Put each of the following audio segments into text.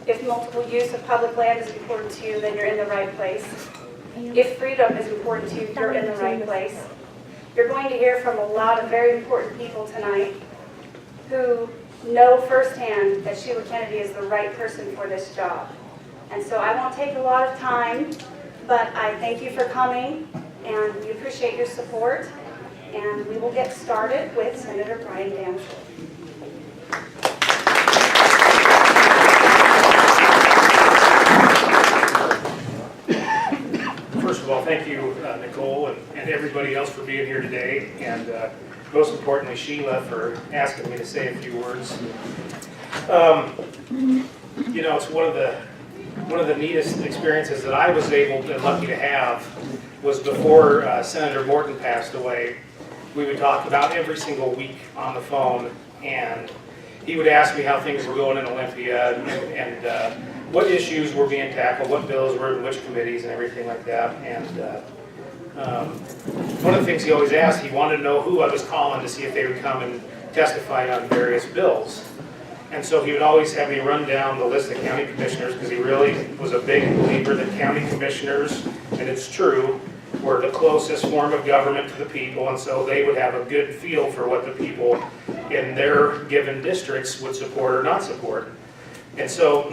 If multiple use of public land is important to you, then you're in the right place. If freedom is important to you, you're in the right place. You're going to hear from a lot of very important people tonight who know firsthand that Sheilah Kennedy is the right person for this job. And so I won't take a lot of time, but I thank you for coming, and we appreciate your support. And we will get started with Senator Brian Dansel. First of all, thank you, Nicole, and everybody else for being here today, and most importantly, Sheilah, for asking me to say a few words. You know, it's one of the neatest experiences that I was lucky to have was before Senator Morton passed away. We would talk about every single week on the phone, and he would ask me how things were going in Olympia and what issues were being tackled, what bills were in which committees and everything like that. And one of the things he always asked, he wanted to know who I was calling to see if they would come and testify on various bills. And so he would always have me run down the list of county commissioners, because he really was a big believer that county commissioners, and it's true, were the closest form of government to the people, and so they would have a good feel for what the people in their given districts would support or not support. And so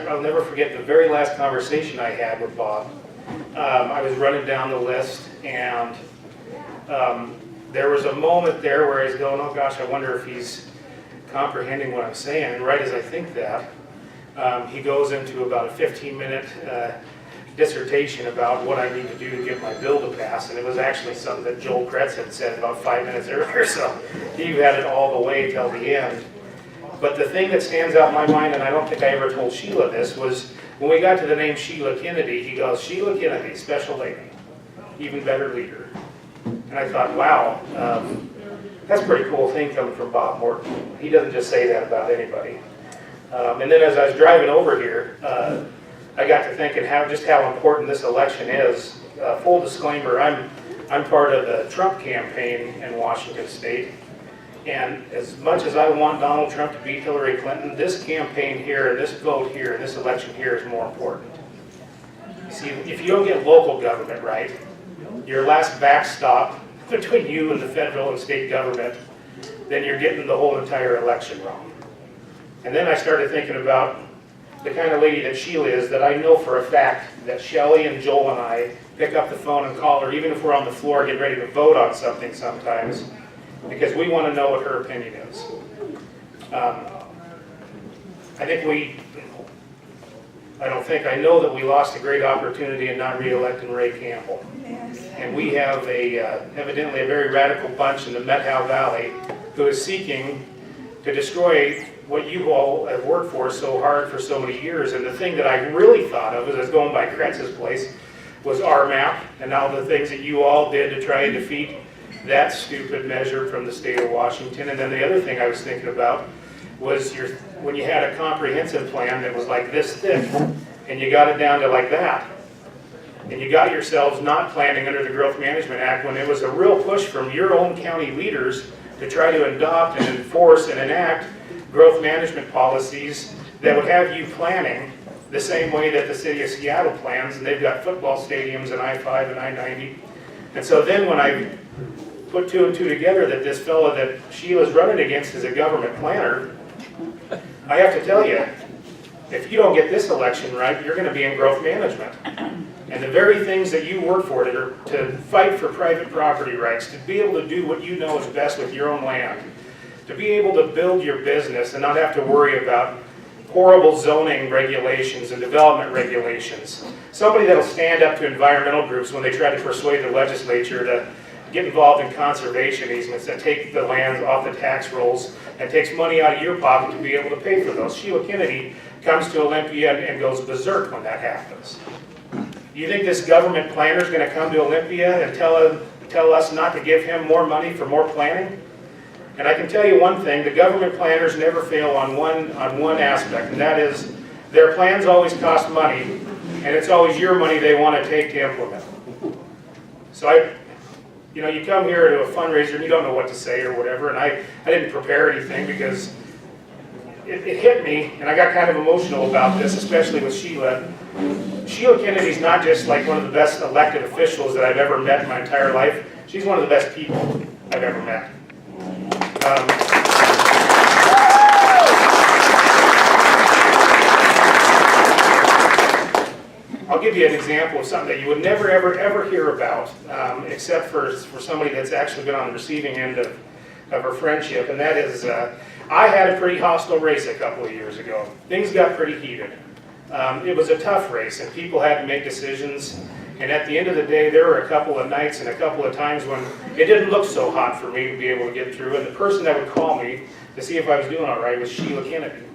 I'll never forget the very last conversation I had with Bob. I was running down the list, and there was a moment there where I was going, oh gosh, I wonder if he's comprehending what I'm saying. And right as I think that, he goes into about a 15-minute dissertation about what I need to do to get my bill to pass. And it was actually something that Joel Kretz had said about 5 minutes earlier, so he had it all the way till the end. But the thing that stands out in my mind, and I don't think I ever told Sheilah this, was when we got to the name Sheilah Kennedy, he goes, Sheilah Kennedy, special lady, even better leader. And I thought, wow, that's a pretty cool thing coming from Bob Morton. He doesn't just say that about anybody. And then as I was driving over here, I got to thinking just how important this election is. Full disclaimer, I'm part of the Trump campaign in Washington State. And as much as I want Donald Trump to beat Hillary Clinton, this campaign here, and this vote here, and this election here is more important. You see, if you don't get local government right, your last backstop between you and the federal and state government, then you're getting the whole entire election wrong. And then I started thinking about the kind of lady that Sheilah is, that I know for a fact that Shelley and Joel and I pick up the phone and call her, even if we're on the floor getting ready to vote on something sometimes, because we want to know what her opinion is. I know that we lost a great opportunity in not re-electing Ray Campbell. Yes. And we have evidently a very radical bunch in the Methow Valley who is seeking to destroy what you all have worked for so hard for so many years. And the thing that I really thought of as I was going by Kretz's place was RMAP and all the things that you all did to try and defeat that stupid measure from the state of Washington. And then the other thing I was thinking about was when you had a comprehensive plan that was like this thick, and you got it down to like that. And you got yourselves not planning under the Growth Management Act when it was a real push from your own county leaders to try to adopt and enforce and enact growth management policies that would have you planning the same way that the city of Seattle plans, and they've got football stadiums and I-5 and I-90. And so then when I put two and two together that this fellow that Sheilah's running against is a government planner, I have to tell you, if you don't get this election right, you're going to be in growth management. And the very things that you work for, to fight for private property rights, to be able to do what you know is best with your own land, to be able to build your business and not have to worry about horrible zoning regulations and development regulations. Somebody that'll stand up to environmental groups when they try to persuade the legislature to get involved in conservation easements that take the lands off the tax rolls and takes money out of your pocket to be able to pay for those. Sheilah Kennedy comes to Olympia and goes berserk when that happens. Do you think this government planner is going to come to Olympia and tell us not to give him more money for more planning? And I can tell you one thing, the government planners never fail on one aspect, and that is their plans always cost money, and it's always your money they want to take to implement. So you come here to a fundraiser and you don't know what to say or whatever, and I didn't prepare anything because it hit me, and I got kind of emotional about this, especially with Sheilah. Sheilah Kennedy's not just like one of the best elected officials that I've ever met in my entire life. She's one of the best people I've ever met. I'll give you an example of something that you would never, ever hear about, except for somebody that's actually been on the receiving end of her friendship, and that is, I had a pretty hostile race a couple of years ago. Things got pretty heated. It was a tough race, and people had to make decisions, and at the end of the day, there were a couple of nights and a couple of times when it didn't look so hot for me to be able to get through, and the person that would call me to see if I was doing all right was Sheilah Kennedy.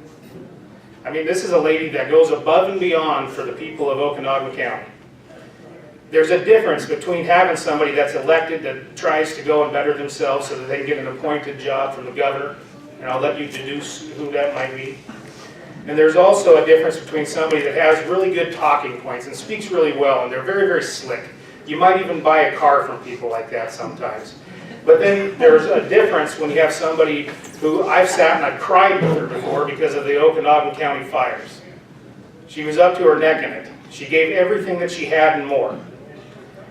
I mean, this is a lady that goes above and beyond for the people of Okanogan County. There's a difference between having somebody that's elected that tries to go and better themselves so that they can get an appointed job from the governor, and I'll let you deduce who that might be. And there's also a difference between somebody that has really good talking points and speaks really well, and they're very, very slick. You might even buy a car from people like that sometimes. But then there's a difference when you have somebody who I've sat and I've cried with her before because of the Okanogan County fires. She was up to her neck in it. She gave everything that she had and more.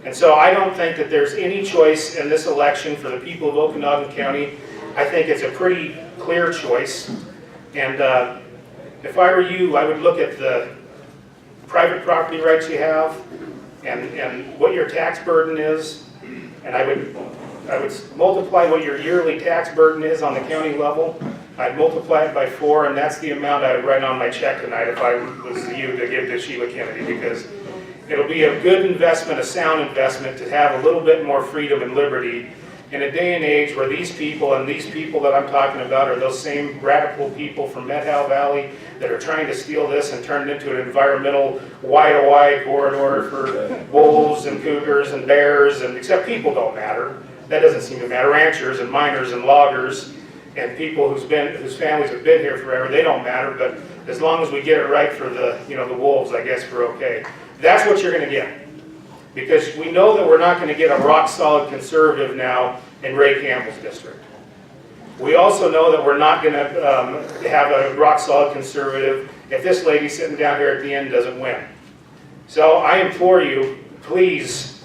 And so I don't think that there's any choice in this election for the people of Okanogan County. I think it's a pretty clear choice. And if I were you, I would look at the private property rights you have and what your tax burden is, and I would multiply what your yearly tax burden is on the county level. I'd multiply it by 4, and that's the amount I would write on my check tonight if I was you to give to Sheilah Kennedy, because it'll be a good investment, a sound investment, to have a little bit more freedom and liberty in a day and age where these people, and these people that I'm talking about are those same radical people from Methow Valley that are trying to steal this and turn it into an environmental wide corridor for wolves and cougars and bears, and except people don't matter. That doesn't seem to matter. Ranchers and miners and loggers and people whose families have been here forever, they don't matter, but as long as we get it right for the wolves, I guess we're okay. That's what you're going to get. Because we know that we're not going to get a rock-solid conservative now in Ray Campbell's district. We also know that we're not going to have a rock-solid conservative if this lady sitting down here at the end doesn't win. So I implore you, please,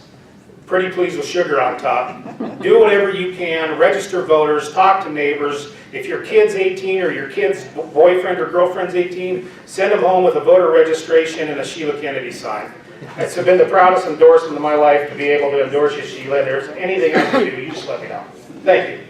pretty please with sugar on top, do whatever you can, register voters, talk to neighbors. If your kid's 18 or your kid's boyfriend or girlfriend's 18, send them home with a voter registration and a Sheilah Kennedy sign. It's been the proudest endorsement of my life to be able to endorse you, Sheilah. If there's anything I can do, you just let me know. Thank you.